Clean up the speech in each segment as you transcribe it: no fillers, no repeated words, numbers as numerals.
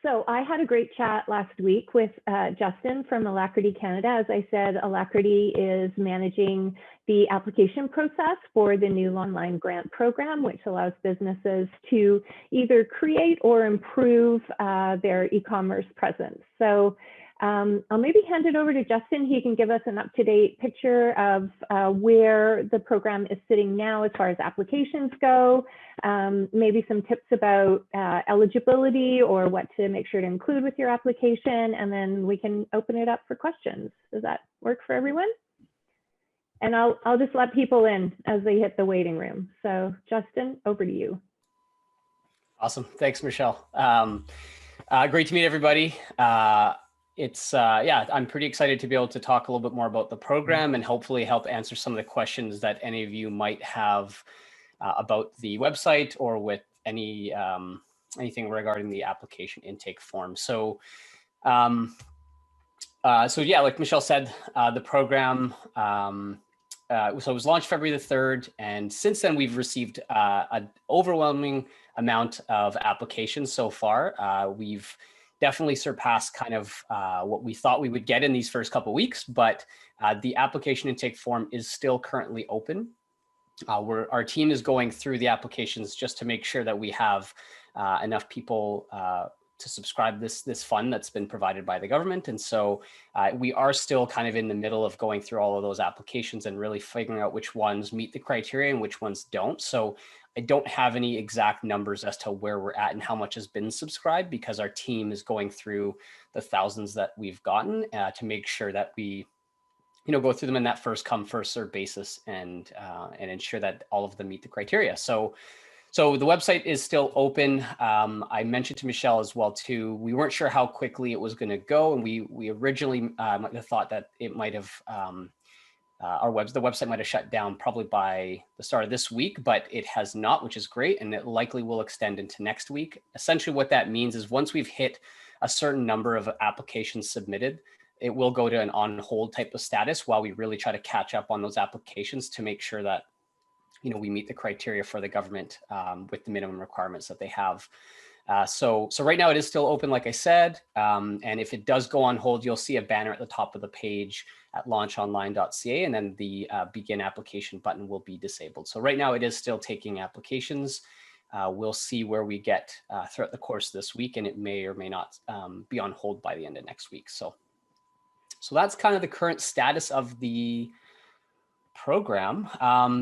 So I had a great chat last week with Justin from Alacrity Canada. As I said, Alacrity is managing the application process for the new online grant program, which allows businesses to either create or improve their e-commerce presence. So I'll maybe hand it over to Justin. He can give us an up-to-date picture of where the program is sitting now as far as applications go, maybe some tips about eligibility or what to make sure to include with your application, and then we can open it up for questions. Does that work for everyone? And I'll just let people in as they hit the waiting room. So Justin, over to you. Awesome. Thanks, Michelle. Great to meet everybody. Yeah, I'm pretty excited to be able to talk a little bit more about the program and hopefully help answer some of the questions that any of you might have about the website or with any anything regarding the application intake form. So yeah, like Michelle said, the program, so it was launched February the 3rd, and since then we've received an overwhelming amount of applications so far. We've definitely surpassed kind of what we thought we would get in these first couple of weeks, but the application intake form is still currently open. Our team is going through the applications just to make sure that we have enough people to subscribe this fund that's been provided by the government. And so we are still kind of in the middle of going through all of those applications and really figuring out which ones meet the criteria and which ones don't. So I don't have any exact numbers as to where we're at and how much has been subscribed, because our team is going through the thousands that we've gotten to make sure that we go through them in that first come, first serve basis and ensure that all of them meet the criteria. So the website is still open. I mentioned to Michelle as well too, we weren't sure how quickly it was going to go, and we originally might have thought that it might have the website might have shut down probably by the start of this week, but it has not, which is great, and it likely will extend into next week. Essentially what that means is once we've hit a certain number of applications submitted, it will go to an on hold type of status while we really try to catch up on those applications to make sure that we meet the criteria for the government with the minimum requirements that they have. So right now it is still open, like I said, and if it does go on hold, you'll see a banner at the top of the page at launchonline.ca, and then the begin application button will be disabled. So right now it is still taking applications. We'll see where we get throughout the course of this week, and it may or may not be on hold by the end of next week. So that's kind of the current status of the program.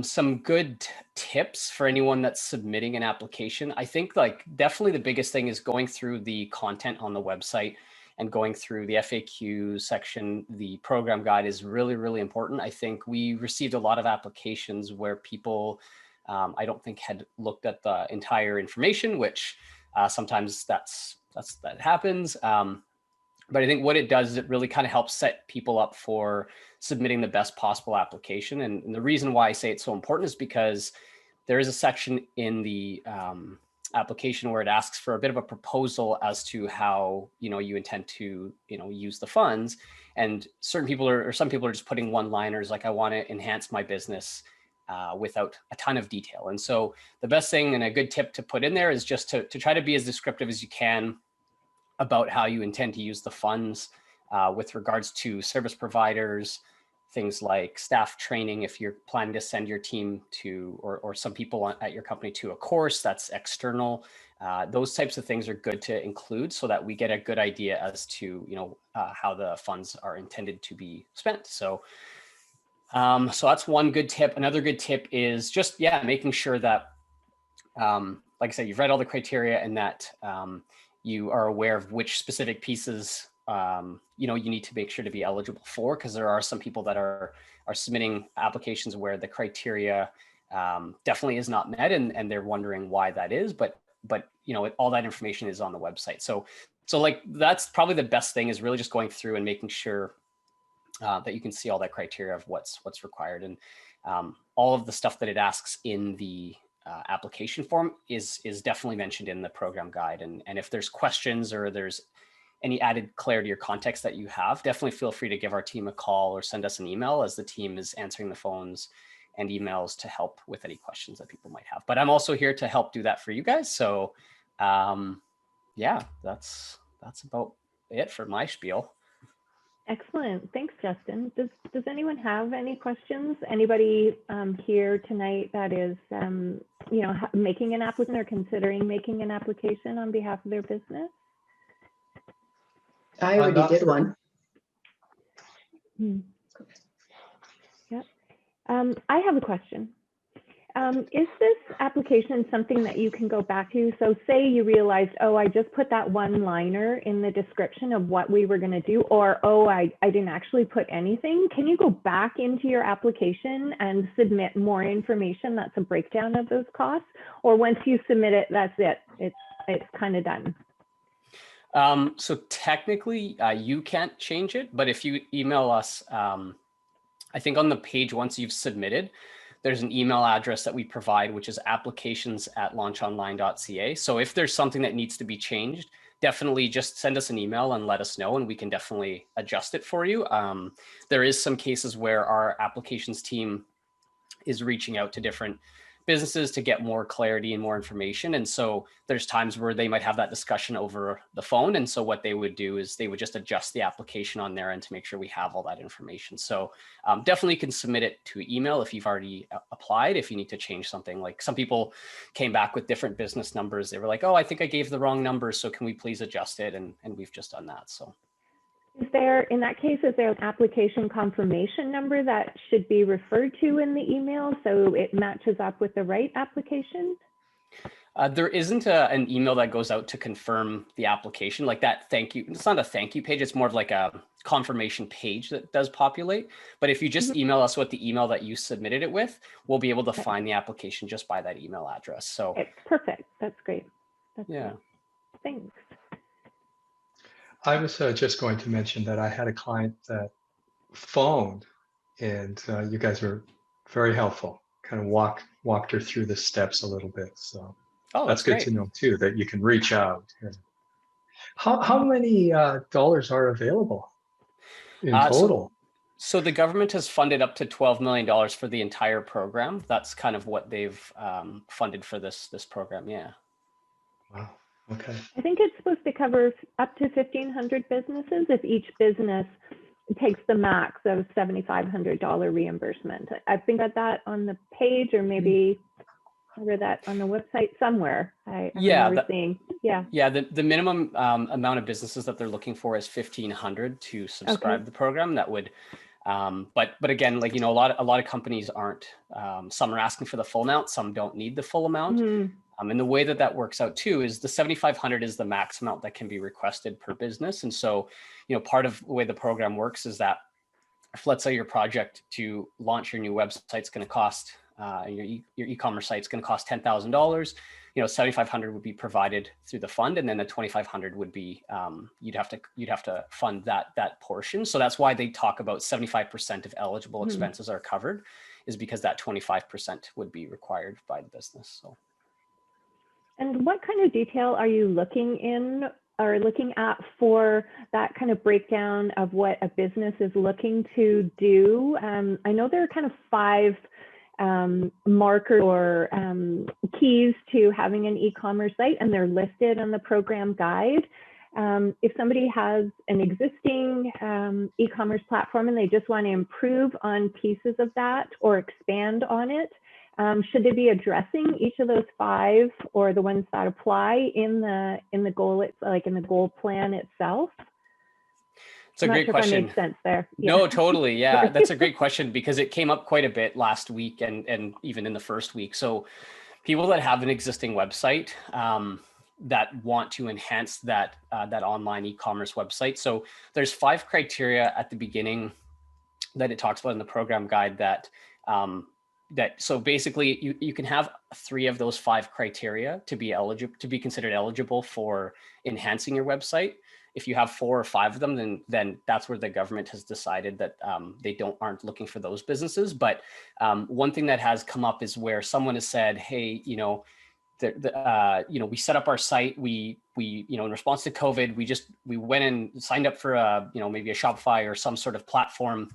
Some good tips for anyone that's submitting an application. I think definitely the biggest thing is going through the content on the website and going through the FAQ section. The program guide is really, really important. I think we received a lot of applications where people, I don't think had looked at the entire information, which sometimes that happens. But I think what it does is it really kind of helps set people up for submitting the best possible application. And the reason why I say it's so important is because there is a section in the application where it asks for a bit of a proposal as to how you intend to use the funds. And certain people or some people are just putting one-liners like, I want to enhance my business without a ton of detail. And so the best thing and a good tip to put in there is just to try to be as descriptive as you can about how you intend to use the funds with regards to service providers, things like staff training, if you're planning to send your team to, or some people at your company to a course that's external. Those types of things are good to include so that we get a good idea as to how the funds are intended to be spent. So that's one good tip. Another good tip is just, making sure that, like I said, you've read all the criteria and that you are aware of which specific pieces you need to make sure to be eligible for, because there are some people that are submitting applications where the criteria definitely is not met, and they're wondering why that is. But all that information is on the website. So that's probably the best thing, is really just going through and making sure that you can see all that criteria of what's required, and all of the stuff that it asks in the application form is definitely mentioned in the program guide. And if there's questions or there's any added clarity or context that you have, definitely feel free to give our team a call or send us an email, as the team is answering the phones and emails to help with any questions that people might have. But I'm also here to help do that for you guys. So yeah, that's that's about it for my spiel. Excellent. Thanks, Justin. Does anyone have any questions? Anybody here tonight that is, making an application or considering making an application on behalf of their business? I already not did for- one. Yep. I have a question. Is this application something that you can go back to? So say you realized, oh, I just put that one liner in the description of what we were going to do, or, oh, I didn't actually put anything. Can you go back into your application and submit more information that's a breakdown of those costs? Or once you submit it, that's it. It's kind of done. So technically you can't change it, but if you email us, I think on the page, once you've submitted, there's an email address that we provide, which is applications@launchonline.ca. So if there's something that needs to be changed, definitely just send us an email and let us know, and we can definitely adjust it for you. There is some cases where our applications team is reaching out to different businesses to get more clarity and more information. And so there's times where they might have that discussion over the phone. And so what they would do is they would just adjust the application on their end to make sure we have all that information. So definitely can submit it to email if you've already applied. If you need to change something, like some people came back with different business numbers. They were like, oh, I think I gave the wrong number. So can we please adjust it? And we've just done that. So. Is there, in that case, is there an application confirmation number that should be referred to in the email so it matches up with the right application? There isn't an email that goes out to confirm the application like that. Thank you. It's not a thank you page. It's more of like a confirmation page that does populate. But if you just email us with the email that you submitted it with, we'll be able to find the application just by that email address. So Okay, perfect. That's great. That's yeah. great. Thanks. I was just going to mention that I had a client that phoned, and you guys were very helpful. Kind of walked her through the steps a little bit. So that's good to know too, that you can reach out. How many dollars are available in total? So the government has funded up to $12 million for the entire program. That's kind of what they've funded for this program. Yeah. Wow. Okay. I think it's supposed to cover up to 1,500 businesses if each business takes the max of $7,500 reimbursement. I think that on the page, or maybe I read that on the website somewhere. I remember seeing. Yeah. Yeah. The minimum amount of businesses that they're looking for is 1,500 to subscribe to the program. That would, but again, like, a lot of companies aren't. Some are asking for the full amount. Some don't need the full amount. Mm-hmm. And the way that works out too is the 7,500 is the max amount that can be requested per business. And so, part of the way the program works is that if, let's say, your project to launch your new website is going to cost, your e-commerce site is going to cost $10,000, 7,500 would be provided through the fund, and then the 2,500 would be you'd have to fund that portion. So that's why they talk about 75% of eligible expenses are covered, is because that 25% would be required by the business. So. And what kind of detail are you looking at for that kind of breakdown of what a business is looking to do? I know there are kind of 5 markers or keys to having an e-commerce site, and they're listed on the program guide. If somebody has an existing e-commerce platform and they just want to improve on pieces of that or expand on it, should they be addressing each of those 5 or the ones that apply in the goal, in the goal plan itself? It's a great question. If I made sense there. Yeah. No, totally. Yeah, that's a great question because it came up quite a bit last week and even in the first week. So people that have an existing website that want to enhance that online e-commerce website. So there's 5 criteria at the beginning that it talks about in the program guide so basically you can have 3 of those 5 criteria to be considered eligible for enhancing your website. If you have 4 or 5 of them, then that's where the government has decided that they aren't looking for those businesses. But one thing that has come up is where someone has said, hey, we set up our site. We in response to COVID, we went and signed up for maybe a Shopify or some sort of platform,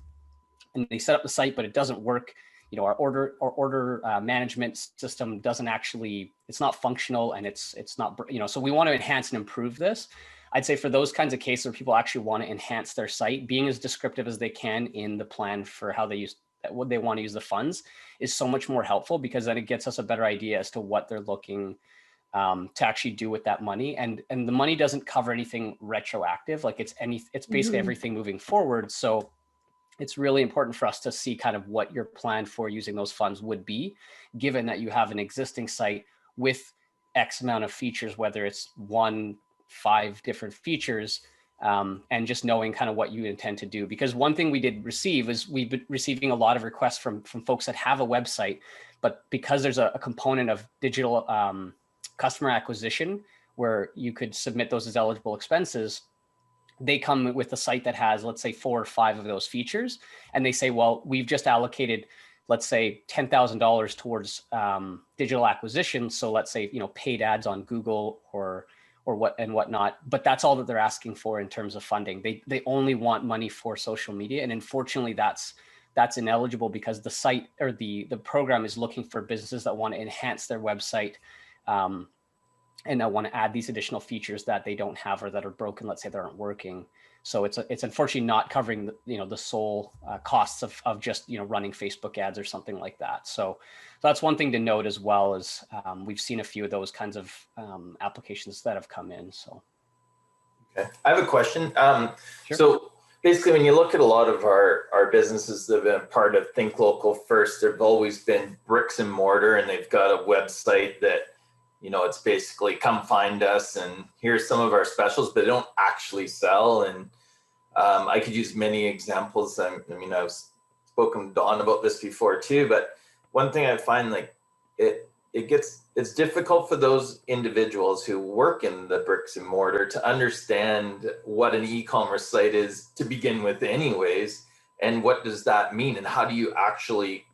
and they set up the site, but it doesn't work. Our order management system doesn't actually, it's not functional, and it's not, so we want to enhance and improve this. I'd say for those kinds of cases where people actually want to enhance their site, being as descriptive as they can in the plan for how they use what they want to use the funds is so much more helpful, because then it gets us a better idea as to what they're looking to actually do with that money. And the money doesn't cover anything retroactive. Like it's basically everything moving forward. So it's really important for us to see kind of what your plan for using those funds would be, given that you have an existing site with X amount of features, whether it's 1, 5 different features, and just knowing kind of what you intend to do. Because one thing we did receive is we've been receiving a lot of requests from folks that have a website, but because there's a component of digital customer acquisition where you could submit those as eligible expenses, they come with a site that has, let's say, 4 or 5 of those features. And they say, well, we've just allocated, let's say, $10,000 towards digital acquisition. So let's say, paid ads on Google or whatnot, but that's all that they're asking for in terms of funding. They only want money for social media. And unfortunately, that's ineligible, because the site or the program is looking for businesses that want to enhance their website, and I want to add these additional features that they don't have or that are broken. Let's say they aren't working. So it's unfortunately not covering the sole costs of just running Facebook ads or something like that. So that's one thing to note, as well as we've seen a few of those kinds of applications that have come in. So okay, I have a question. Sure. So basically, when you look at a lot of our businesses that have been part of Think Local First, they've always been bricks and mortar, and they've got a website that it's basically come find us and here's some of our specials, but they don't actually sell. And I could use many examples. I mean, I've spoken to Don about this before too, but one thing I find, like, it's difficult for those individuals who work in the bricks and mortar to understand what an e-commerce site is to begin with anyways. And what does that mean? And how do you actually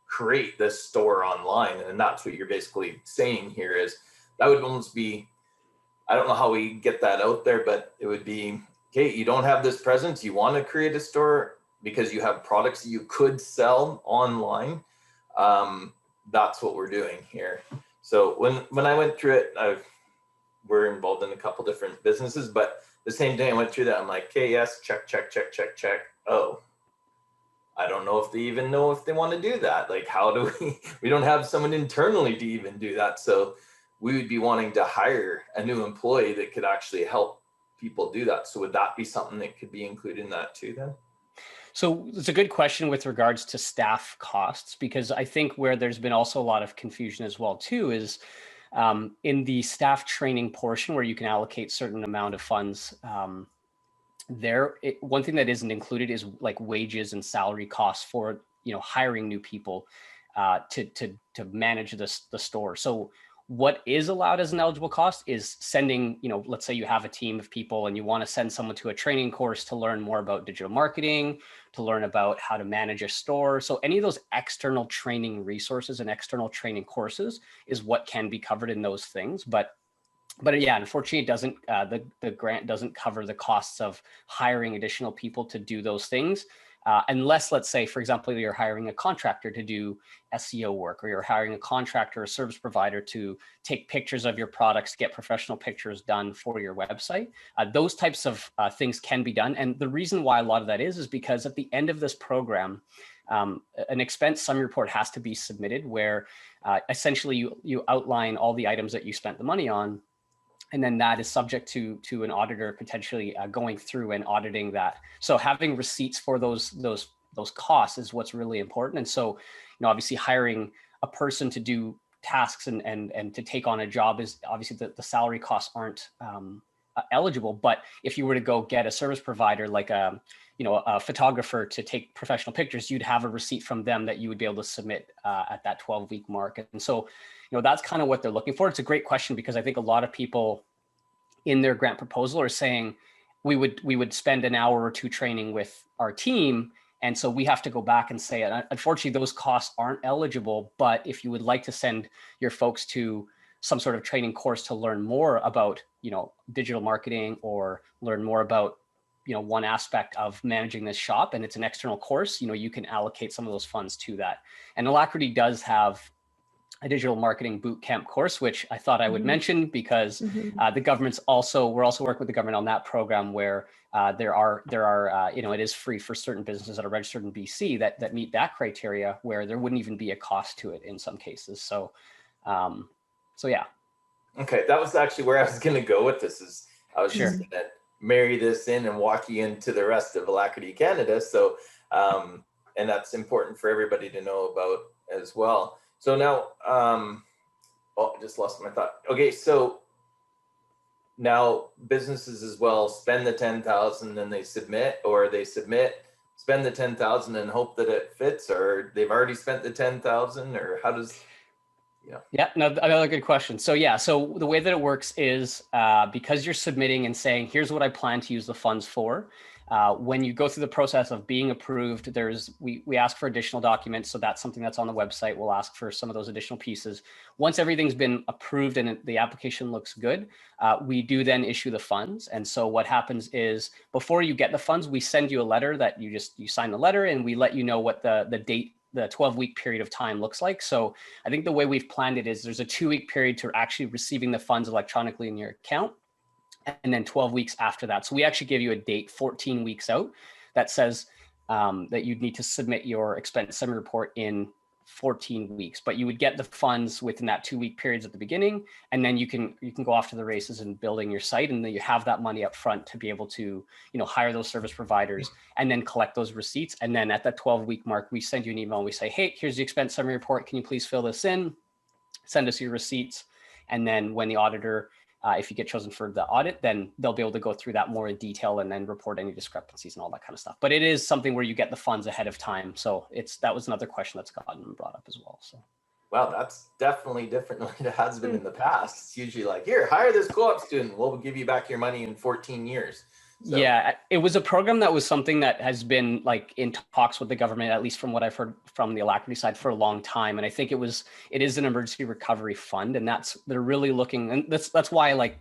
create this store online? And that's what you're basically saying here, is that would almost be, I don't know how we get that out there, but it would be, okay, you don't have this presence, you want to create a store because you have products that you could sell online. That's what we're doing here. So when I went through it, we're involved in a couple different businesses, but the same day I went through that, I'm like, okay, yes, check. Oh, I don't know if they even know if they want to do that. Like, how do we don't have someone internally to even do that. So we would be wanting to hire a new employee that could actually help people do that. So would that be something that could be included in that too then? So it's a good question with regards to staff costs, because I think where there's been also a lot of confusion as well too is in the staff training portion, where you can allocate certain amount of funds. One thing that isn't included is like wages and salary costs for hiring new people to manage the store. So what is allowed as an eligible cost is sending, let's say you have a team of people and you want to send someone to a training course to learn more about digital marketing, to learn about how to manage a store. So any of those external training resources and external training courses is what can be covered in those things. But yeah, unfortunately, it doesn't. The grant doesn't cover the costs of hiring additional people to do those things, unless, let's say, for example, you're hiring a contractor to do SEO work, or you're hiring a contractor or service provider to take pictures of your products, get professional pictures done for your website. Those types of things can be done, and the reason why a lot of that is because at the end of this program, an expense summary report has to be submitted, where essentially you outline all the items that you spent the money on. And then that is subject to an auditor potentially going through and auditing that. So having receipts for those costs is what's really important. And so, obviously hiring a person to do tasks and to take on a job is obviously the salary costs aren't eligible. But if you were to go get a service provider like a photographer to take professional pictures, you'd have a receipt from them that you would be able to submit at that 12-week mark. And so, that's kind of what they're looking for. It's a great question, because I think a lot of people in their grant proposal are saying we would spend an hour or two training with our team. And so we have to go back and say, unfortunately, those costs aren't eligible. But if you would like to send your folks to some sort of training course to learn more about, digital marketing, or learn more about, one aspect of managing this shop, and it's an external course, you can allocate some of those funds to that. And Alacrity does have a digital marketing boot camp course, which I thought I would mention because Mhm. the government's we're also working with the government on that program where there are it is free for certain businesses that are registered in BC that meet that criteria, where there wouldn't even be a cost to it in some cases. So, yeah. Okay, that was actually where I was going to go with this. Is I was Sure. just going to marry this in and walk you into the rest of Alacrity Canada. So, and that's important for everybody to know about as well. So now, I just lost my thought. Okay, so now businesses as well spend the 10,000 and they submit, or they spend the 10,000 and hope that it fits, or they've already spent the 10,000, or how does? Yeah, no, another good question. So yeah, so the way that it works is because you're submitting and saying, here's what I plan to use the funds for. When you go through the process of being approved, we ask for additional documents. So that's something that's on the website. We'll ask for some of those additional pieces. Once everything's been approved and the application looks good, we do then issue the funds. And so what happens is before you get the funds, we send you a letter that you sign the letter, and we let you know what the date, the 12-week period of time looks like. So I think the way we've planned it is there's a 2-week period to actually receiving the funds electronically in your account, and then 12 weeks after that. So we actually give you a date 14 weeks out that says that you'd need to submit your expense summary report in 14 weeks, but you would get the funds within that 2-week periods at the beginning, and then you can go off to the races in building your site, and then you have that money up front to be able to hire those service providers and then collect those receipts. And then at that 12-week mark, we send you an email and we say, hey, here's the expense summary report, can you please fill this in, send us your receipts. And then when the auditor, if you get chosen for the audit, then they'll be able to go through that more in detail and then report any discrepancies and all that kind of stuff. But it is something where you get the funds ahead of time. So that was another question that's gotten brought up as well. So, wow, that's definitely different than it has been in the past. It's usually like, here, hire this co-op student. We'll give you back your money in 14 years. So. Yeah, it was a program that was something that has been like in talks with the government, at least from what I've heard from the Alacrity side, for a long time. And I think it is an emergency recovery fund, and they're really looking, and that's why like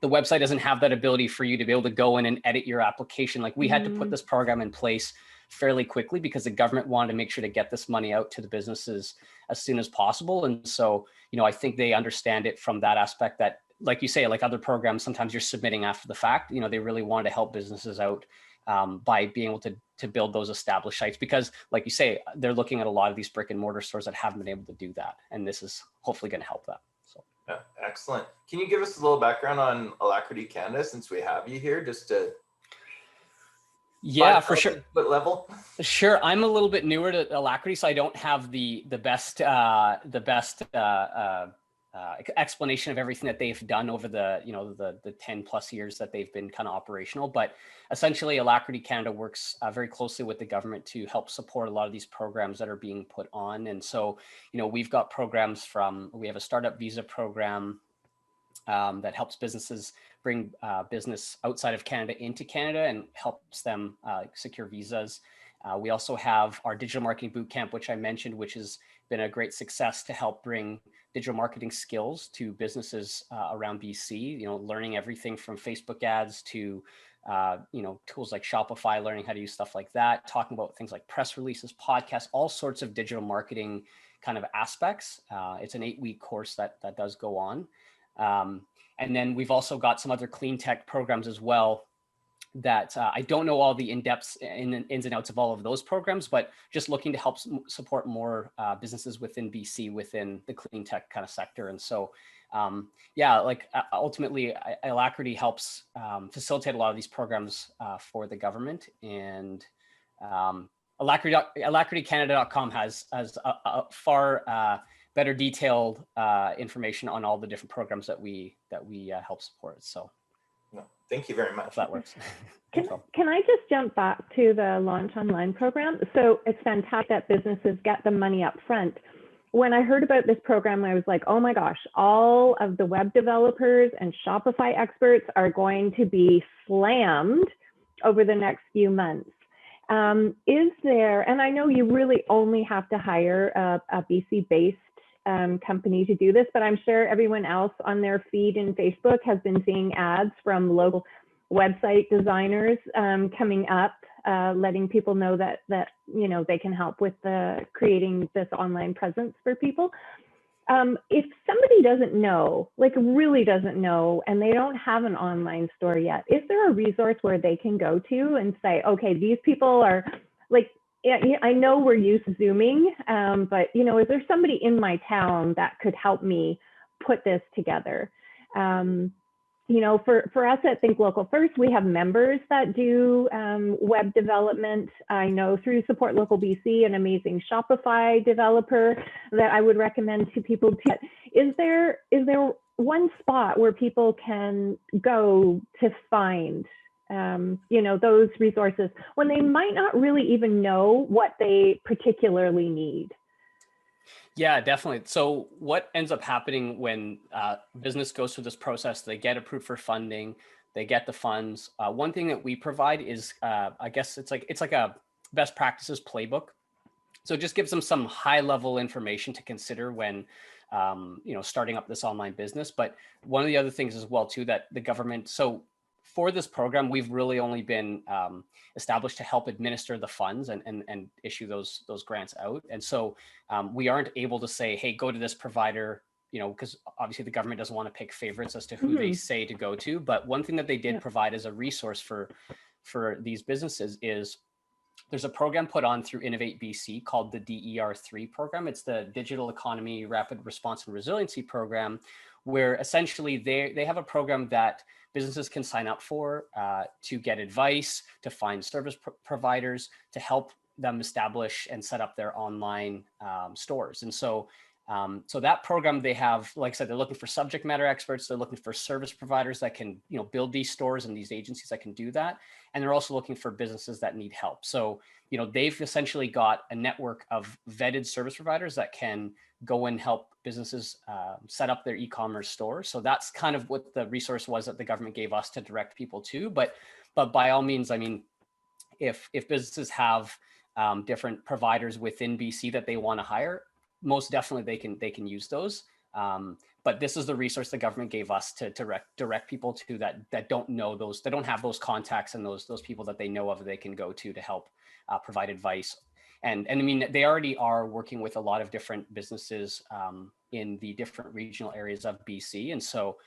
the website doesn't have that ability for you to be able to go in and edit your application. Like we had to put this program in place fairly quickly because the government wanted to make sure to get this money out to the businesses as soon as possible. And so, I think they understand it from that aspect that, like you say, like other programs, sometimes you're submitting after the fact. They really want to help businesses out by being able to build those established sites, because like you say, they're looking at a lot of these brick and mortar stores that haven't been able to do that. And this is hopefully going to help that. So. Yeah, excellent. Can you give us a little background on Alacrity Canada, since we have you here, just to? Yeah, for sure. Level. Sure. I'm a little bit newer to Alacrity, so I don't have the best explanation of everything that they've done over the 10 plus years that they've been kind of operational. But essentially, Alacrity Canada works very closely with the government to help support a lot of these programs that are being put on. And so, we've got programs we have a startup visa program that helps businesses bring business outside of Canada into Canada and helps them secure visas. We also have our digital marketing bootcamp, which I mentioned, which has been a great success to help bring digital marketing skills to businesses around BC, learning everything from Facebook ads to, tools like Shopify, learning how to use stuff like that, talking about things like press releases, podcasts, all sorts of digital marketing kind of aspects. It's an 8-week course that does go on. And then we've also got some other clean tech programs as well that I don't know all the ins and outs of all of those programs, but just looking to help support more businesses within BC within the clean tech kind of sector. And so, ultimately, Alacrity helps facilitate a lot of these programs for the government. And alacritycanada.com has a far better detailed information on all the different programs that we help support. So. No, thank you very much. If that works. Can I just jump back to the Launch Online program? So it's fantastic that businesses get the money up front. When I heard about this program, I was like, oh my gosh, all of the web developers and Shopify experts are going to be slammed over the next few months. Is there, and I know you really only have to hire a BC-based company to do this, but I'm sure everyone else on their feed in Facebook has been seeing ads from local website designers coming up, letting people know that they can help with creating this online presence for people. if somebody doesn't know, like really doesn't know, and they don't have an online store yet, is there a resource where they can go to and say, okay, these people are like, I know we're used to Zooming, but is there somebody in my town that could help me put this together? For us at Think Local First, we have members that do web development. I know through Support Local BC, an amazing Shopify developer that I would recommend to people too. Is there one spot where people can go to find those resources when they might not really even know what they particularly need? Yeah, definitely. So what ends up happening when business goes through this process, they get approved for funding, they get the funds. One thing that we provide is, I guess it's like a best practices playbook. So it just gives them some high level information to consider when, starting up this online business. But one of the other things as well too, that the government, so for this program, we've really only been established to help administer the funds and issue those grants out. And so we aren't able to say, hey, go to this provider, because obviously the government doesn't want to pick favorites as to who they say to go to. But one thing that they did provide as a resource for these businesses is there's a program put on through Innovate BC called the DER3 program. It's the Digital Economy Rapid Response and Resiliency Program, where essentially they have a program that businesses can sign up for to get advice, to find service providers, to help them establish and set up their online stores. And so that program, they have, like I said, they're looking for subject matter experts. They're looking for service providers that can, build these stores and these agencies that can do that. And they're also looking for businesses that need help. So, they've essentially got a network of vetted service providers that can go and help businesses set up their e-commerce stores. So that's kind of what the resource was that the government gave us to direct people to. But by all means, I mean, if businesses have different providers within BC that they want to hire, most definitely they can use those. But this is the resource the government gave us to direct people to that don't know those, that don't have those contacts and those people that they know of, they can go to help provide advice. And I mean, they already are working with a lot of different businesses in the different regional areas of BC. And so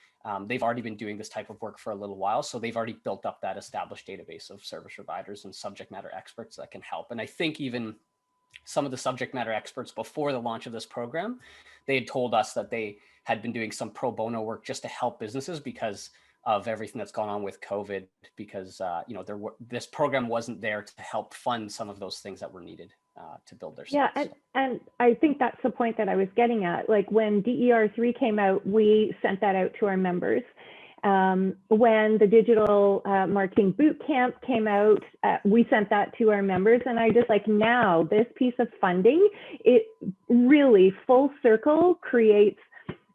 they've already been doing this type of work for a little while. So they've already built up that established database of service providers and subject matter experts that can help. And I think even some of the subject matter experts before the launch of this program, they had told us that they had been doing some pro bono work just to help businesses because of everything that's gone on with COVID, because this program wasn't there to help fund some of those things that were needed to build their sites. Yeah, and I think that's the point that I was getting at. Like when DER3 came out, we sent that out to our members. When the digital marketing boot camp came out, we sent that to our members. And I just like, now this piece of funding, it really full circle creates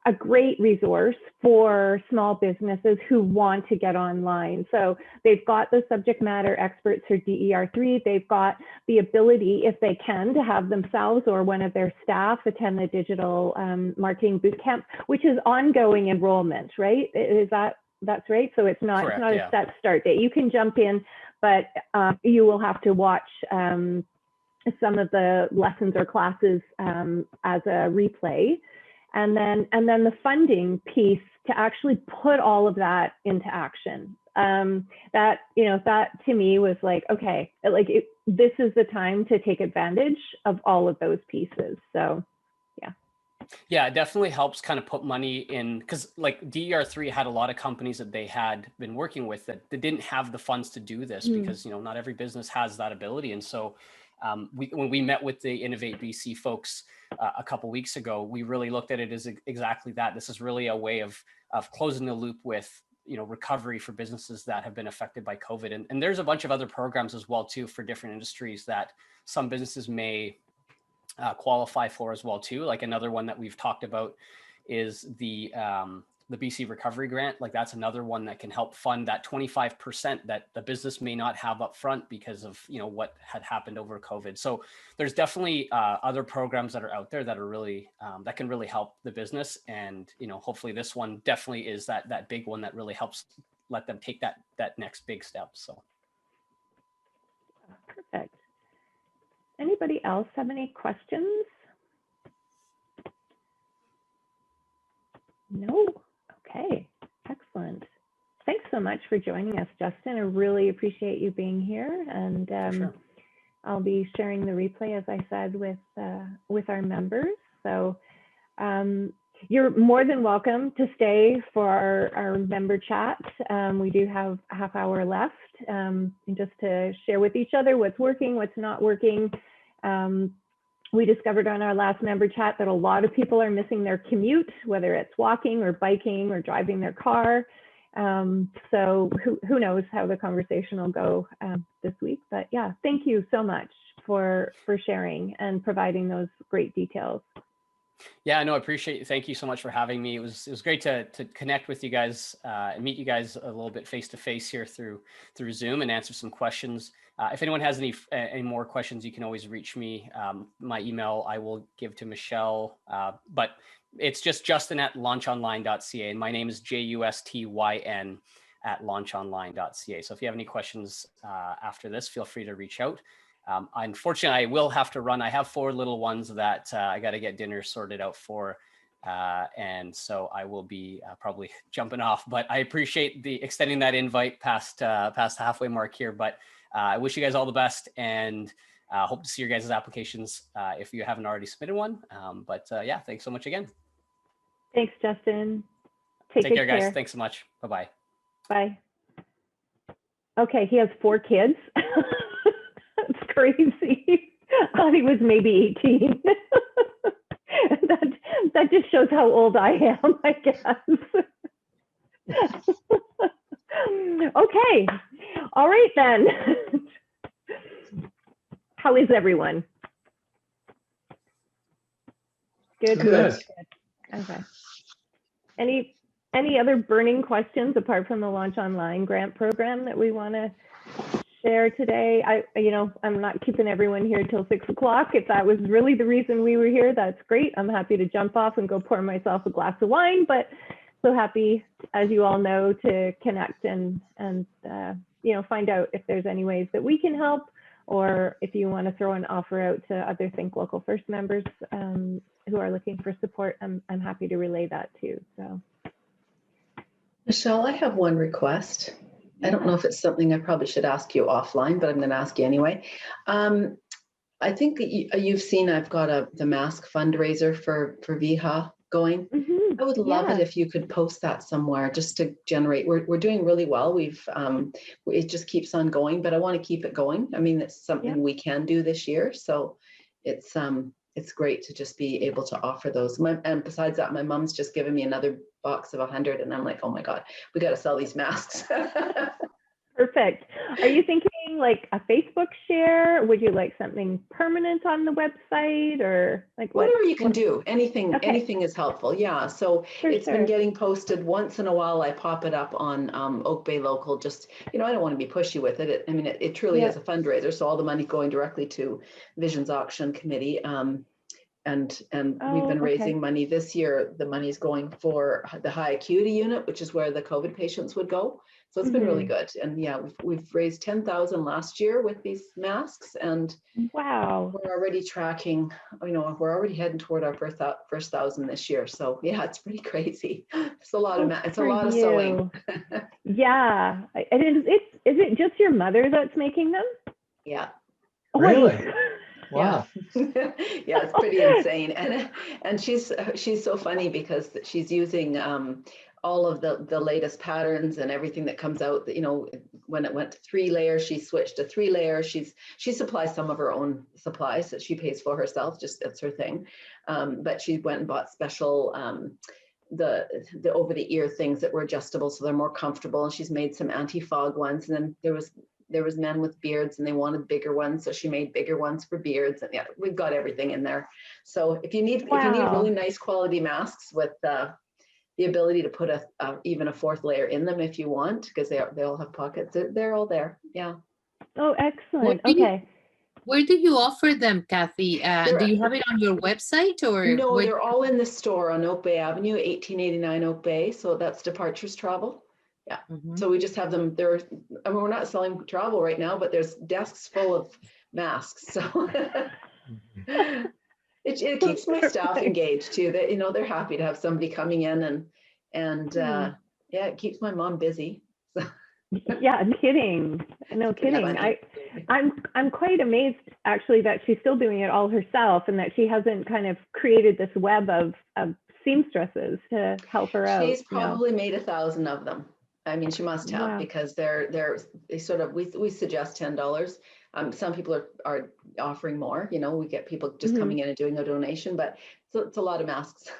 a great resource for small businesses who want to get online. So they've got the subject matter experts for DER3. They've got the ability, if they can, to have themselves or one of their staff attend the digital marketing bootcamp, which is ongoing enrollment, right? That's right? So it's not, Correct, a set start date. You can jump in, but you will have to watch some of the lessons or classes as a replay. And then the funding piece to actually put all of that into action. That to me was like, okay, this is the time to take advantage of all of those pieces. So, yeah. Yeah, it definitely helps kind of put money in, because like DER3 had a lot of companies that they had been working with that didn't have the funds to do this because, not every business has that ability. And so when we met with the Innovate BC folks a couple weeks ago, we really looked at it as exactly that. This is really a way of closing the loop with, recovery for businesses that have been affected by COVID. And there's a bunch of other programs as well too for different industries that some businesses may qualify for as well too. Like another one that we've talked about is the BC Recovery Grant. Like that's another one that can help fund that 25% that the business may not have up front because of what had happened over COVID. So there's definitely other programs that are out there that are really that can really help the business. And hopefully this one definitely is that big one that really helps let them take that next big step. So perfect. Anybody else have any questions? No. Okay. Excellent. Thanks so much for joining us, Justin. I really appreciate you being here. And For sure. I'll be sharing the replay, as I said, with our members. So you're more than welcome to stay for our member chat. We do have a half hour left, just to share with each other what's working, what's not working. We discovered on our last member chat that a lot of people are missing their commute, whether it's walking or biking or driving their car. So who knows how the conversation will go this week. But yeah, thank you so much for sharing and providing those great details. Yeah, no, I appreciate it. Thank you so much for having me. It was great to connect with you guys and meet you guys a little bit face to face here through Zoom and answer some questions. If anyone has any more questions, you can always reach me. My email I will give to Michelle, but it's just justin@launchonline.ca, and my name is JUSTYN @launchonline.ca. So if you have any questions after this, feel free to reach out. Unfortunately, I will have to run. I have 4 little ones that I got to get dinner sorted out for. And so I will be probably jumping off, but I appreciate the extending that invite past the halfway mark here. But I wish you guys all the best, and hope to see your guys' applications if you haven't already submitted one. Yeah, thanks so much again. Thanks, Justin. Take care, guys. Thanks so much. Bye-bye. Bye. Okay, he has 4 kids. That's crazy. I thought he was maybe 18. That just shows how old I am, I guess. Okay. All right then. How is everyone? Good. Good. Okay. Any other burning questions apart from the Launch Online grant program that we want to share today? I'm not keeping everyone here till 6 o'clock. If that was really the reason we were here, that's great. I'm happy to jump off and go pour myself a glass of wine, but so happy, as you all know, to connect and find out if there's any ways that we can help, or if you want to throw an offer out to other Think Local First members who are looking for support. I'm happy to relay that too. So, Michelle, I have one request. I don't know if it's something I probably should ask you offline, but I'm going to ask you anyway. I think that you've seen I've got the mask fundraiser for VIHA going. Mm-hmm. I would love it if you could post that somewhere just to generate. We're doing really well. It just keeps on going, but I want to keep it going. I mean, it's something we can do this year, so it's great to just be able to offer those. And besides that, my mom's just given me another box of 100, and I'm like, oh my God, we got to sell these masks. Perfect. Are you thinking like a Facebook share? Would you like something permanent on the website, or like whatever you can do? Anything is helpful. Yeah. So it's been getting posted once in a while. I pop it up on Oak Bay Local. Just, I don't want to be pushy with it. It truly is a fundraiser. So all the money going directly to Vision's Auction Committee. And we've been raising money this year. The money is going for the high acuity unit, which is where the COVID patients would go. So it's been really good. And yeah, we've raised 10,000 last year with these masks, and wow, we're already tracking, we're already heading toward our first 1,000 this year. So yeah, it's pretty crazy. It's a lot it's a lot of sewing. Yeah. Is it just your mother that's making them? Yeah. Really? Wow. Yeah. Yeah, it's pretty insane. And she's so funny because she's using all of the latest patterns and everything that comes out. That, when it went to 3 layers, she switched to 3 layers. She supplies some of her own supplies that she pays for herself. Just that's her thing. But she went and bought special the over the ear things that were adjustable, so they're more comfortable. And she's made some anti-fog ones. And then there was men with beards, and they wanted bigger ones, so she made bigger ones for beards. And yeah, we've got everything in there. So if you need really nice quality masks with the ability to put even a 4th layer in them if you want, because they all have pockets. They're all there. Yeah. Oh, excellent. Okay. Where do you offer them, Kathy? Do you have it on your website, or? No, they're all in the store on Oak Bay Avenue, 1889 Oak Bay. So that's Departures Travel. Yeah. So we just have them there. We're not selling travel right now, but there's desks full of masks. So it keeps my staff engaged too. That they're happy to have somebody coming in and And yeah, it keeps my mom busy. Yeah, kidding. No kidding. Yeah, I'm quite amazed actually that she's still doing it all herself and that she hasn't kind of created this web of seamstresses to help her out. She's probably made 1,000 of them. I mean, she must have, Wow. because they sort of, we suggest $10. Some people are offering more, you know, we get people just coming in and doing a donation, but it's a lot of masks.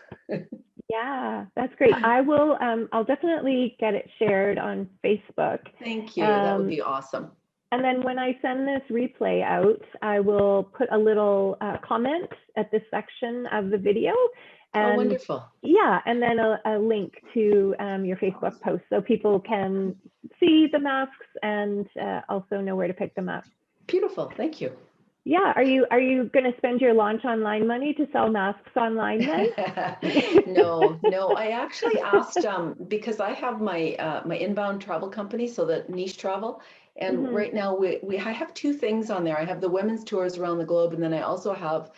Yeah, that's great. I'll definitely get it shared on Facebook. Thank you. That would be awesome. And then when I send this replay out, I will put a little comment at this section of the video. And, oh, wonderful. Yeah, and then a link to your Facebook post so people can see the masks and also know where to pick them up. Beautiful. Thank you. Yeah, are you going to spend your launch online money to sell masks online then? No. I actually asked because I have my my inbound travel company, so that Niche Travel, and right now I have two things on there. I have the women's tours around the globe, and then I also have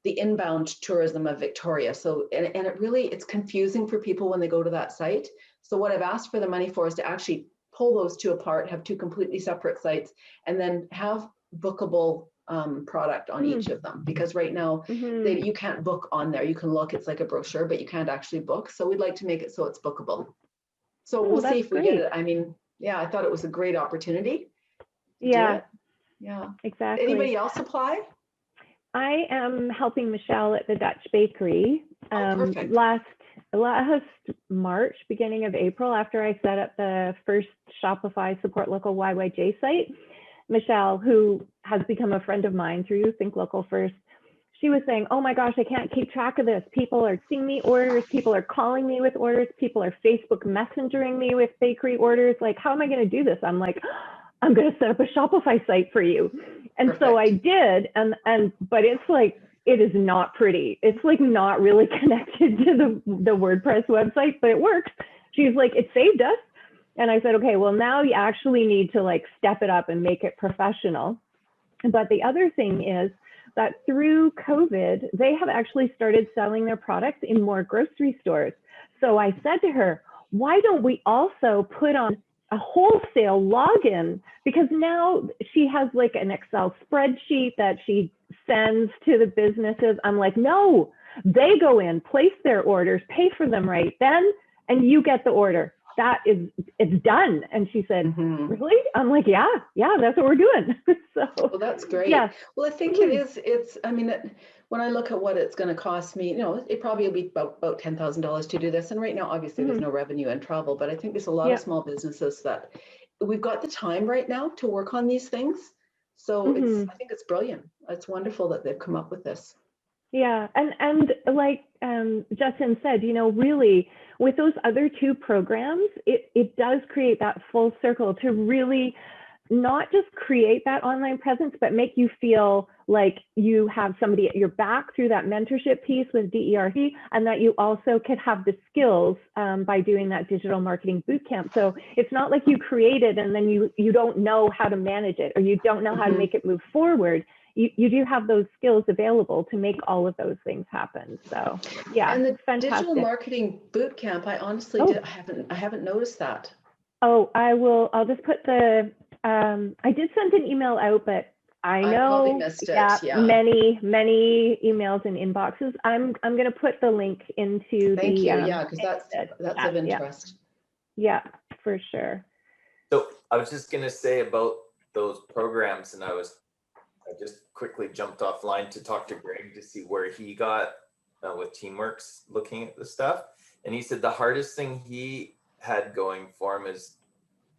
the inbound tourism of Victoria. So and it's confusing for people when they go to that site. So what I've asked for the money for is to actually pull those two apart, have two completely separate sites, and then have bookable product on each of them, because right now you can't book on there. You can look, it's like a brochure, but you can't actually book. So we'd like to make it so it's bookable. So we'll see if we get it. I mean, yeah, I thought it was a great opportunity. Yeah, exactly. Anybody else apply? I am helping Michelle at the Dutch Bakery. Perfect. Last March, beginning of April, after I set up the first Shopify Support Local YYJ site, Michelle, who has become a friend of mine through Think Local First, she was saying, oh my gosh, I can't keep track of this. People are seeing me orders. People are calling me with orders. People are Facebook messengering me with bakery orders. Like, how am I going to do this? I'm like, I'm going to set up a Shopify site for you. And Perfect. So I did. But it's like, it is not pretty. It's like not really connected to the WordPress website, but it works. She's like, it saved us. And I said, okay, well, now you actually need to like step it up and make it professional. But the other thing is that through COVID, they have actually started selling their products in more grocery stores. So I said to her, why don't we also put on a wholesale login? Because now she has like an Excel spreadsheet that she sends to the businesses. I'm like, no, they go in, place their orders, pay for them right then, and you get the order. It's done. And she said, really? I'm like, yeah, that's what we're doing. So, well, that's great. Yeah. Well, I think I mean, when I look at what it's going to cost me, you know, it probably will be about $10,000 to do this. And right now, obviously there's no revenue in travel, but I think there's a lot of small businesses that we've got the time right now to work on these things. So I think it's brilliant. It's wonderful that they've come up with this. Yeah, and like Justin said, you know, really with those other two programs, it does create that full circle to really not just create that online presence, but make you feel like you have somebody at your back through that mentorship piece with DERC, and that you also could have the skills by doing that digital marketing bootcamp. So it's not like you create it and then you don't know how to manage it, or you don't know how to make it move forward. You do have those skills available to make all of those things happen. So yeah, and the fantastic. digital marketing bootcamp, I honestly I haven't noticed that. Oh, I'll just put the I did send an email out, but I know probably missed it. Yeah. many emails and inboxes. I'm going to put the link into Thank you. Yeah, because that's of interest. Yeah, for sure. So I was just going to say about those programs, and I just quickly jumped offline to talk to Greg to see where he got with Teamworks looking at the stuff. And he said the hardest thing he had going for him is,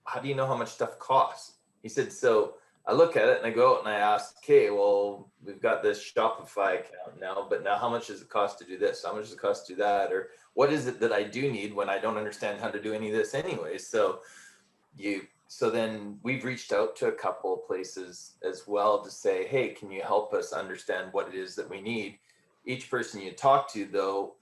how do you know how much stuff costs? He said, so I look at it and I go out and I ask, okay, well, we've got this Shopify account now, but now how much does it cost to do this? How much does it cost to do that? Or what is it that I do need when I don't understand how to do any of this anyway? So then we've reached out to a couple of places as well to say, hey, can you help us understand what it is that we need? Each person you talk to, though,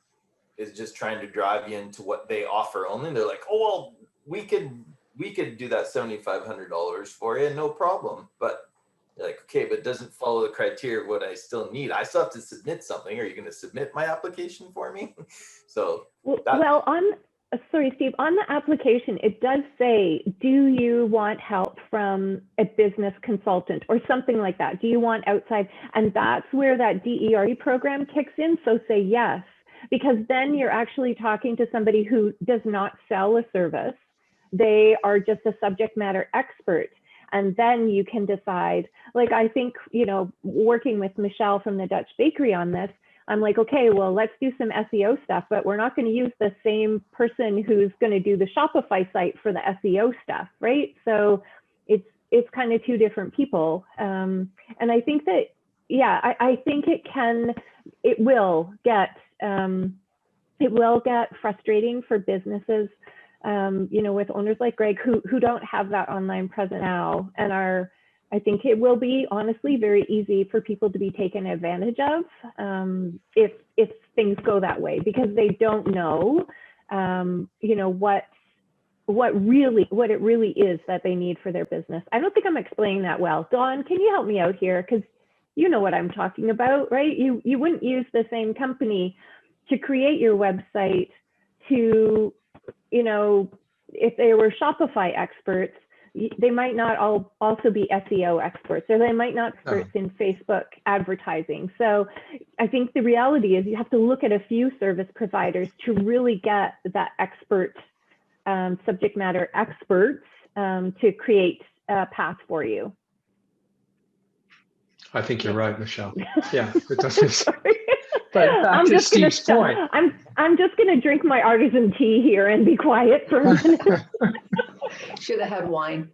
is just trying to drive you into what they offer only. They're like, oh, well, we could do that $7,500 for you, no problem. But you're like, okay, but it doesn't follow the criteria of what I still need. I still have to submit something. Are you going to submit my application for me? So well, sorry, Steve, on the application, it does say, do you want help from a business consultant or something like that? Do you want outside? And that's where that DERE program kicks in. So say yes, because then you're actually talking to somebody who does not sell a service. They are just a subject matter expert. And then you can decide, like, I think, you know, working with Michelle from the Dutch Bakery on this, I'm like, okay, well, let's do some SEO stuff, but we're not going to use the same person who's going to do the Shopify site for the SEO stuff, right? So it's kind of two different people. And I think that, yeah, I think it will get frustrating for businesses, you know, with owners like Greg who don't have that online presence now and I think it will be honestly very easy for people to be taken advantage of if things go that way, because they don't know, you know, what it really is that they need for their business. I don't think I'm explaining that well. Dawn, can you help me out here? Because you know what I'm talking about, right? You wouldn't use the same company to create your website to, you know, if they were Shopify experts, they might not also be SEO experts, or they might not be experts in Facebook advertising. So I think the reality is you have to look at a few service providers to really get that expert, subject matter experts to create a path for you. I think you're right, Michelle. Yeah, it doesn't. Sorry. But back to Steve's point. I'm just going to drink my artisan tea here and be quiet for a minute. Should have had wine.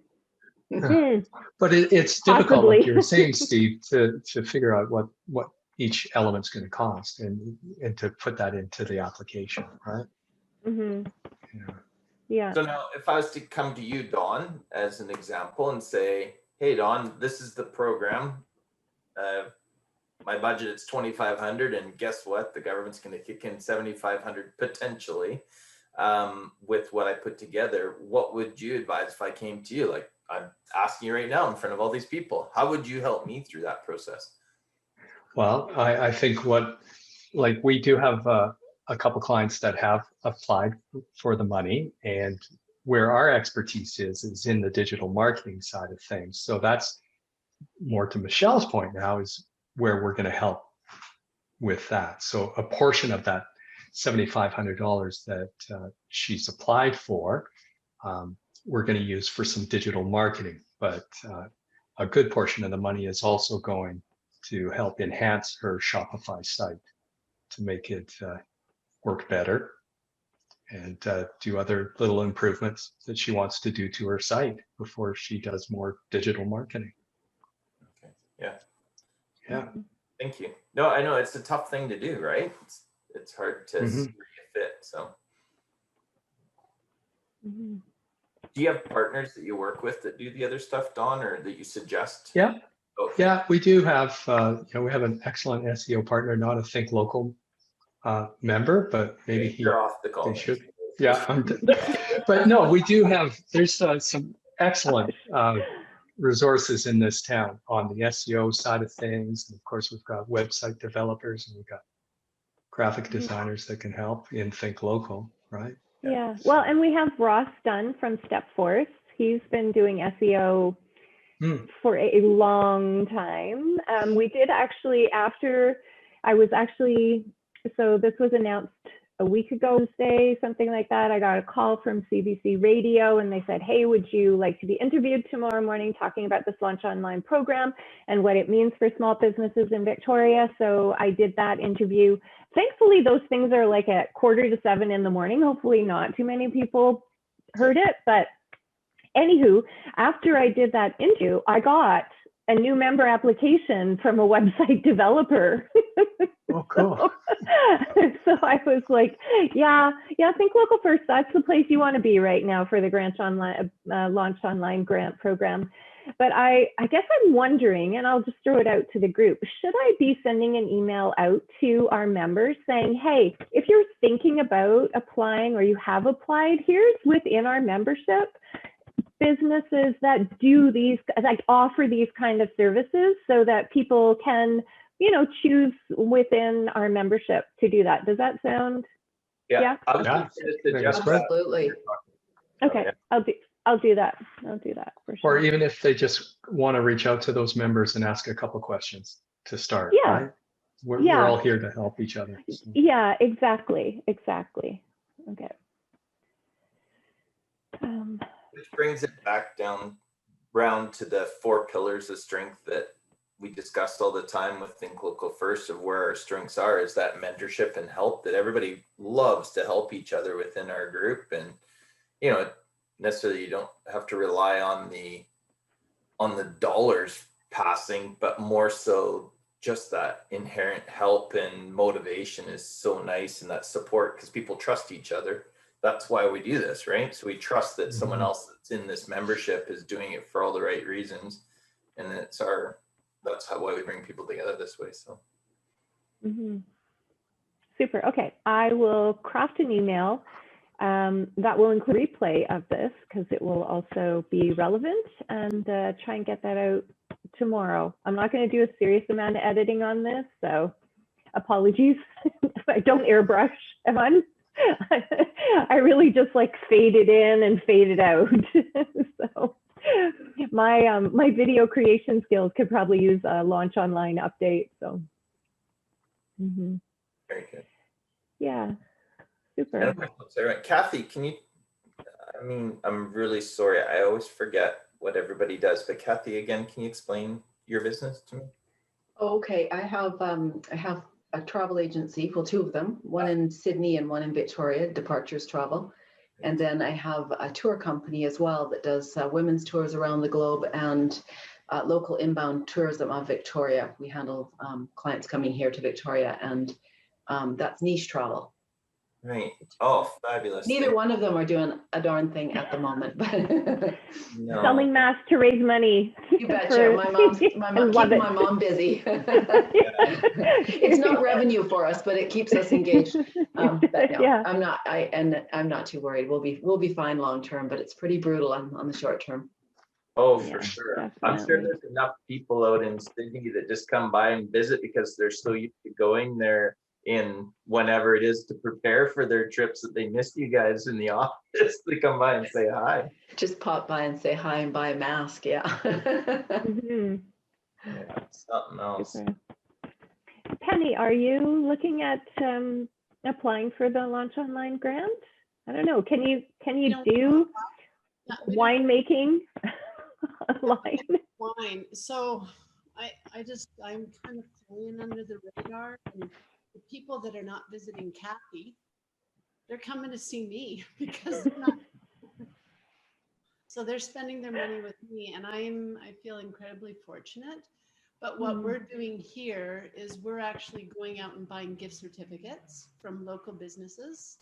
But it's difficult, Possibly. like you were saying, Steve, to figure out what each element's going to cost and to put that into the application, right? Mm-hmm. Yeah. Yeah. So now if I was to come to you, Dawn, as an example and say, hey, Dawn, this is the program. My budget is 2,500, and guess what? The government's going to kick in 7,500 potentially with what I put together. What would you advise if I came to you? Like, I'm asking you right now in front of all these people. How would you help me through that process? Well, I think we do have a couple clients that have applied for the money, and where our expertise is in the digital marketing side of things. So that's more to Michelle's point now, is where we're going to help with that. So a portion of that $7,500 that she's applied for, we're going to use for some digital marketing, but a good portion of the money is also going to help enhance her Shopify site to make it work better and do other little improvements that she wants to do to her site before she does more digital marketing. Okay. Yeah. Yeah. Thank you. No, I know it's a tough thing to do, right? It's hard to see where you fit. So Mm-hmm. do you have partners that you work with that do the other stuff, Dawn, or that you suggest? Yeah. Okay. Yeah, we do have, we have an excellent SEO partner, not a Think Local member, but maybe You're off the call. they should. Yeah, but no, we do have, there's some excellent resources in this town on the SEO side of things. And of course, we've got website developers and we've got graphic designers that can help in Think Local, right? Yeah. Well, and we have Ross Dunn from Stepforth. He's been doing SEO for a long time. We did actually, after I was actually, so this was announced a week ago, Wednesday, something like that. I got a call from CBC Radio and they said, hey, would you like to be interviewed tomorrow morning talking about this Launch Online program and what it means for small businesses in Victoria? So I did that interview. Thankfully, those things are like at 6:45 in the morning. Hopefully not too many people heard it. But anywho, after I did that interview, I got a new member application from a website developer. Oh, cool. So I was like, yeah, Think Local First. That's the place you want to be right now for the Launch Online grant program. But I guess I'm wondering, and I'll just throw it out to the group, should I be sending an email out to our members saying, hey, if you're thinking about applying or you have applied, here's within our membership businesses that do these, like offer these kind of services so that people can, you know, choose within our membership to do that. Does that sound Yeah. I was Yeah. just gonna Make it suggest spread. that. Absolutely. Okay, yeah. I'll do that. I'll do that for Or sure. even if they just want to reach out to those members and ask a couple questions to start, Yeah. right? We're Yeah. all here to help each other. So. Yeah, exactly. Okay. Which brings it back down round to the 4 pillars of strength that we discussed all the time with Think Local First, of where our strengths are, is that mentorship and help, that everybody loves to help each other within our group. And, you know, necessarily you don't have to rely on the dollars passing, but more so just that inherent help and motivation is so nice, and that support, because people trust each other. That's why we do this, right? So we trust that someone else that's in this membership is doing it for all the right reasons, and that's why we bring people together this way. So Super. Okay, I will craft an email that will include a replay of this, because it will also be relevant, and try and get that out tomorrow. I'm not going to do a serious amount of editing on this, so apologies if I don't airbrush. I really just like fade it in and fade it out. So my video creation skills could probably use a Launch Online update. So very good. Yeah, super. And Sarah, Kathy, can you? I mean, I'm really sorry. I always forget what everybody does. But Kathy, again, can you explain your business to me? Okay, I have a travel agency, well, 2 of them, one in Sydney and one in Victoria, Departures Travel. And then I have a tour company as well that does women's tours around the globe and local inbound tourism of Victoria. We handle clients coming here to Victoria, and that's Niche Travel. Right. Oh, fabulous. Neither one of them are doing a darn thing at the moment, but No. Selling masks to raise money. you betcha. My mom keeping my mom busy. It's not revenue for us, but it keeps us engaged. But no, Yeah. I'm not too worried. We'll be fine long term, but it's pretty brutal on the short term. Oh, Yeah, for sure. I'm definitely. sure there's enough people out in Sydney that just come by and visit because they're so used to going there in whenever it is to prepare for their trips that they miss you guys in the office. They come by and say hi. Just pop by and say hi and buy a mask. Yeah. Mhm. Yeah, something else. Super. Penny, are you looking at applying for the Launch Online grant? I don't know. Can you do winemaking online? Wine. So I'm kind of flying under the radar, and the people that are not visiting Kathy, they're coming to see me because they're not. So they're spending their money with me, and I feel incredibly fortunate. But what we're doing here is we're actually going out and buying gift certificates from local businesses,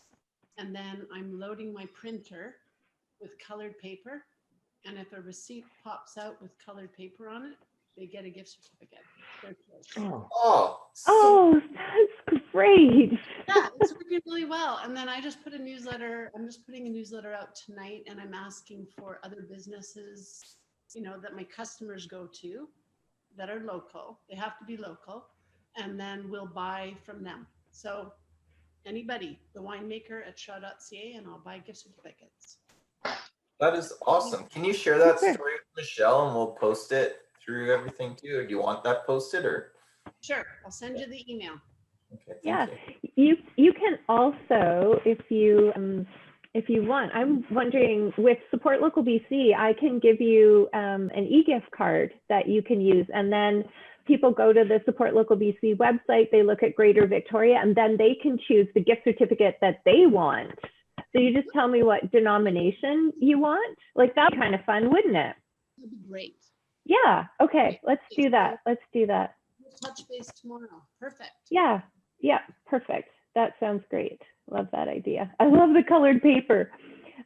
and then I'm loading my printer with colored paper. And if a receipt pops out with colored paper on it, they get a gift certificate. Oh, that's great. Yeah, it's working really well. And then I just put a newsletter. I'm just putting a newsletter out tonight, and I'm asking for other businesses, that my customers go to that are local. They have to be local, and then we'll buy from them. So anybody, the winemaker at shaw.ca, and I'll buy gift certificates. That is awesome. Can you share that story with Michelle and we'll post it through everything too? Or do you want that posted or? Sure, I'll send you the email. Okay, Yeah, you. you can also, if you want, I'm wondering, with Support Local BC, I can give you an e-gift card that you can use, and then people go to the Support Local BC website, they look at Greater Victoria, and then they can choose the gift certificate that they want. So you just tell me what denomination you want. Like, that'd be kind of fun, wouldn't it? That'd be great. Yeah, okay, let's do that. Let's do that. We'll touch base tomorrow. Perfect. Yeah, perfect. That sounds great. Love that idea. I love the colored paper.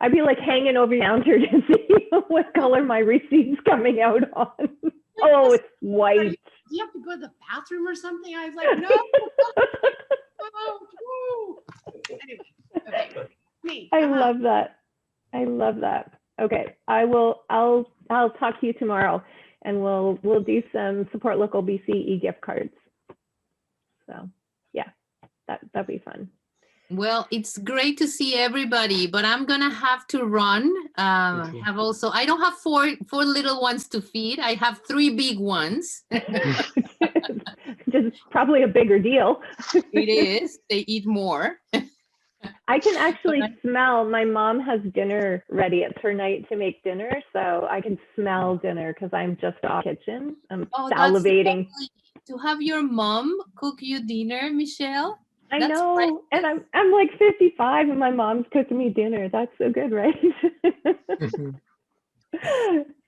I'd be like hanging over the counter to see what color my receipt's coming out on. Oh, it's white. Do you have to go to the bathroom or something? I was like, no. Anyway, okay. I love that. I love that. Okay, I'll talk to you tomorrow, and we'll do some Support Local BC e-gift cards. So yeah, that'd be fun. Well, it's great to see everybody, but I'm gonna have to run. too. I don't have four little ones to feed. I have 3 big ones. Just probably a bigger deal. It is. They eat more. I can actually smell, my mom has dinner ready. It's her night to make dinner. So I can smell dinner because I'm just off kitchen. I'm Oh, that's salivating. lovely. To have your mom cook you dinner, Michelle. I That's know. And I'm like 55 and my mom's cooking me dinner. That's so good, right?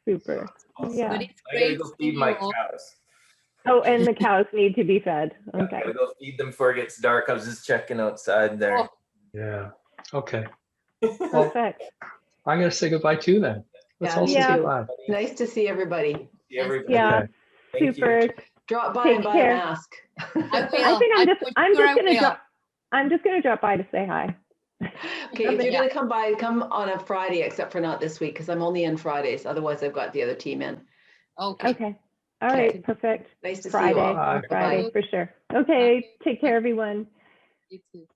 Super. Awesome. Yeah. But it's I gotta great go seeing feed you my all. cows. Oh, and the cows need to be fed. Yeah, I Okay. gotta go feed them before it gets dark. I was just checking outside there. Oh. Yeah. Okay. Well, Perfect. I'm going to say goodbye too then. Let's Yeah, all me say Yeah. too. goodbye. Nice to see everybody. See everybody. Yeah. Okay. Thank you. Super. Drop by Take and buy care. a mask. I I will. think I'm I'm sure just I gonna will. drop. I'm just gonna drop by to say hi. Okay, if you're Yeah. gonna come by, come on a Friday, except for not this week, because I'm only in Fridays. Otherwise, I've got the other team in. Okay. Okay. All Okay. right. Perfect. Nice to see you Friday. all. Bye. Friday Bye-bye. for sure. Okay. Take care, everyone. You too.